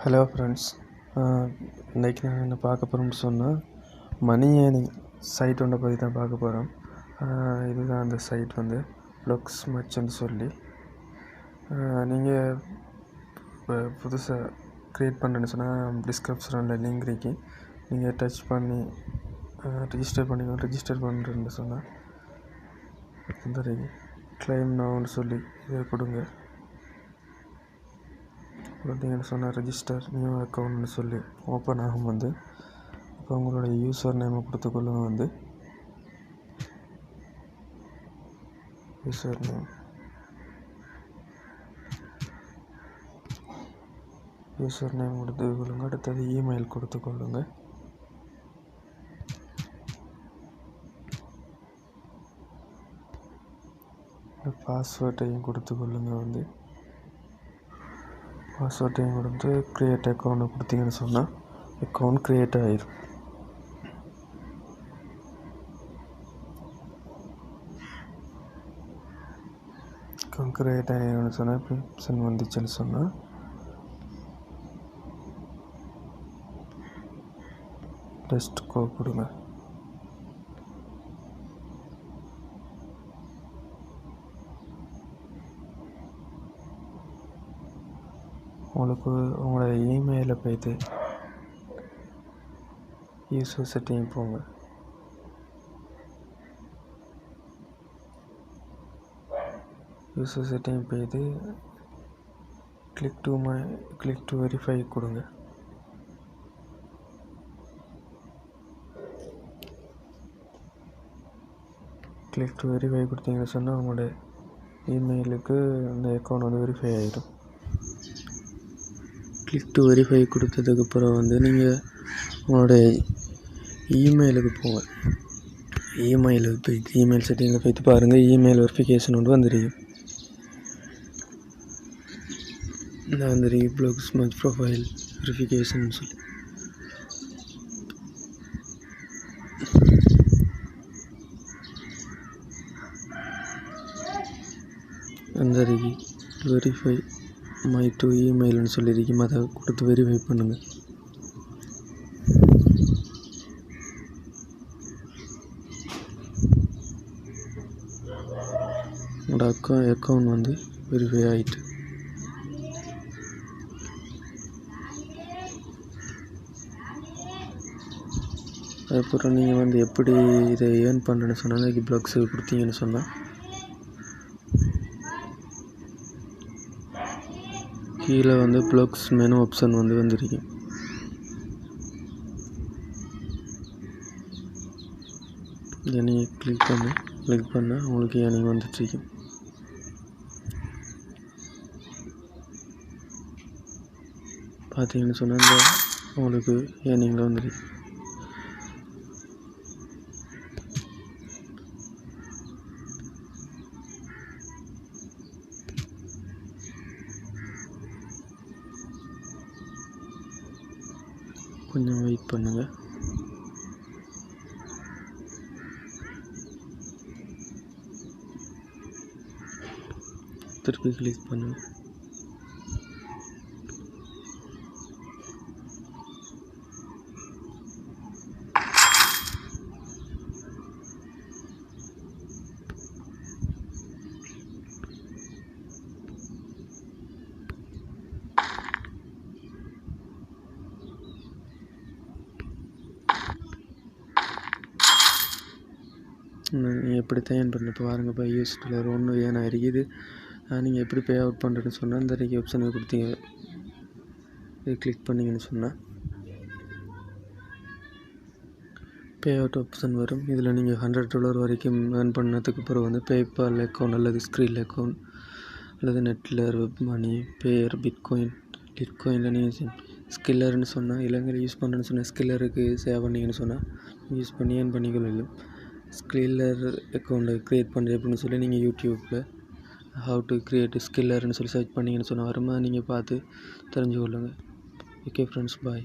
Hello friends, இன்றைக்கி நான் என்ன பார்க்க போகிறோம்னு சொன்னால் மணி ஏர்னிங் சைட் ஒன்றை பற்றி தான் பார்க்க போகிறோம். இதுதான் அந்த சைட் வந்து Smachன்னு சொல்லி நீங்கள் இப்போ புதுசாக க்ரியேட் பண்ணுறேன்னு சொன்னால் டிஸ்கிரிப்ஷனில் லிங்க் இருக்கு. நீங்கள் டச் பண்ணி ரிஜிஸ்டர் பண்ணிக்கணும். ரிஜிஸ்டர் பண்ணுறேன்னு சொன்னால் இந்த கிளைம் நவுன்னு சொல்லி இதை கொடுங்க. பார்த்தீங்கன்னு சொன்னால் ரெஜிஸ்டர் நியூ அக்கௌண்ட்னு சொல்லி ஓப்பன் ஆகும். வந்து இப்போ உங்களுடைய யூசர் நேமை கொடுத்துக்கொள்ளுங்க. வந்து யூசர் நேம் கொடுத்துக்கொள்ளுங்க. அடுத்தது இமெயில் கொடுத்துக்கொள்ளுங்க. பாஸ்வேர்டையும் கொடுத்துக்கொள்ளுங்க. வந்து பாஸ்வேர்டையும் கொடுத்து க்ரியேட் அக்கௌண்ட் கொடுத்தீங்கன்னு சொன்னால் அக்கௌண்ட் க்ரியேட் ஆகிடும். அக்கௌண்ட் க்ரியேட் ஆகிடும்னு சொன்னால் இப்போ ஆப்ஷன் வந்துச்சுன்னு சொன்னால் டெஸ்ட் கோ கொடுங்க. உங்களுக்கு உங்களோட இமெயிலை போய்ட்டு யூசர் செட்டிங் போங்க. யூசர் செட்டிங் போய்ட்டு கிளிக் டு வெரிஃபை கொடுங்க. கிளிக் டு வெரிஃபை கொடுத்தீங்கன்னு சொன்னால் உங்களோட இமெயிலுக்கு இந்த அக்கௌண்ட் வந்து வெரிஃபை ஆகிடும். கிளிக் டு வெரிஃபை கொடுத்ததுக்கப்புறம் வந்து நீங்கள் உங்களோட இமெயிலுக்கு போங்க. இமெயிலுக்கு போய்ட்டு இமெயில் செட்டிங்கில் போய்ட்டு பாருங்கள். இமெயில் வெரிஃபிகேஷன் வந்து வந்துருக்கு. இந்த வந்துருக்கு Smach ப்ரொஃபைல் வெரிஃபிகேஷன் சொல்லி வந்துருக்கு. வெரிஃபை மை டு இமெயில்னு சொல்லியிருக்கோம். அதை கொடுத்து வெரிஃபை பண்ணுங்கள். உங்களோட அக்கௌண்ட் வந்து வெரிஃபை ஆகிட்டு. அதுக்கப்புறம் நீங்கள் வந்து எப்படி இதை ஏர்ன் பண்ணுறேன்னு சொன்னால் இதுக்கு ப்ளக்ஸ் கொடுத்தீங்கன்னு சொன்னால் கீழே வந்து ப்ளக்ஸ் மெனு ஆப்ஷன் வந்து வந்துருக்கு. இதை நீங்கள் கிளிக் பண்ணால் உங்களுக்கு ஏர்னிங் வந்துட்டுருக்கும். பார்த்தீங்கன்னு சொன்னால் இந்த உங்களுக்கு ஏர்னிங்கில் வந்துருக்கு. கொஞ்சம் வெயிட் பண்ணுங்கள். திருப்பி கிளிக் பண்ணுங்கள். நீங்கள் எப்படி தயார் பண்ணுறது பாருங்கள். இப்போ யூஸ்ஃபுல்லாக ஒன்று ஏன்னா இருக்குது. நீங்கள் எப்படி பே அவுட் பண்ணுறதுன்னு சொன்னால் இந்த ஆப்ஷனை கொடுத்தீங்க. இது கிளிக் பண்ணிங்கன்னு சொன்னால் பே அவுட் ஆப்ஷன் வரும். இதில் நீங்கள் $100 வரைக்கும் ஏர்ன் பண்ணதுக்கு பிறகு வந்து பேபால் அக்கௌண்ட் அல்லது ஸ்க்ரீல் அக்கௌண்ட் அல்லது நெட்டில் வெப் மணி பேர் லிட்காயினில் நீங்கள் ஸ்கில்லர்னு சொன்னால் இலங்கையில் யூஸ் பண்ணுறேன்னு சொன்னால் ஸ்கில்லருக்கு சேவ் பண்ணிங்கன்னு சொன்னால் யூஸ் பண்ணி ஏர்ன் பண்ணிக்கொள்ளும். ஸ்கில்லர் அக்கௌண்ட்டை க்ரியேட் பண்ணுறது எப்படின்னு சொல்லி நீங்கள் யூடியூப்பில் ஹவு டு கிரியேட் ஸ்கில்லர்னு சொல்லி சர்ச் பண்ணிங்கன்னு சொன்னால் வருமா நீங்கள் பார்த்து தெரிஞ்சுக்கொள்ளுங்கள். ஓகே ஃப்ரெண்ட்ஸ், பாய்.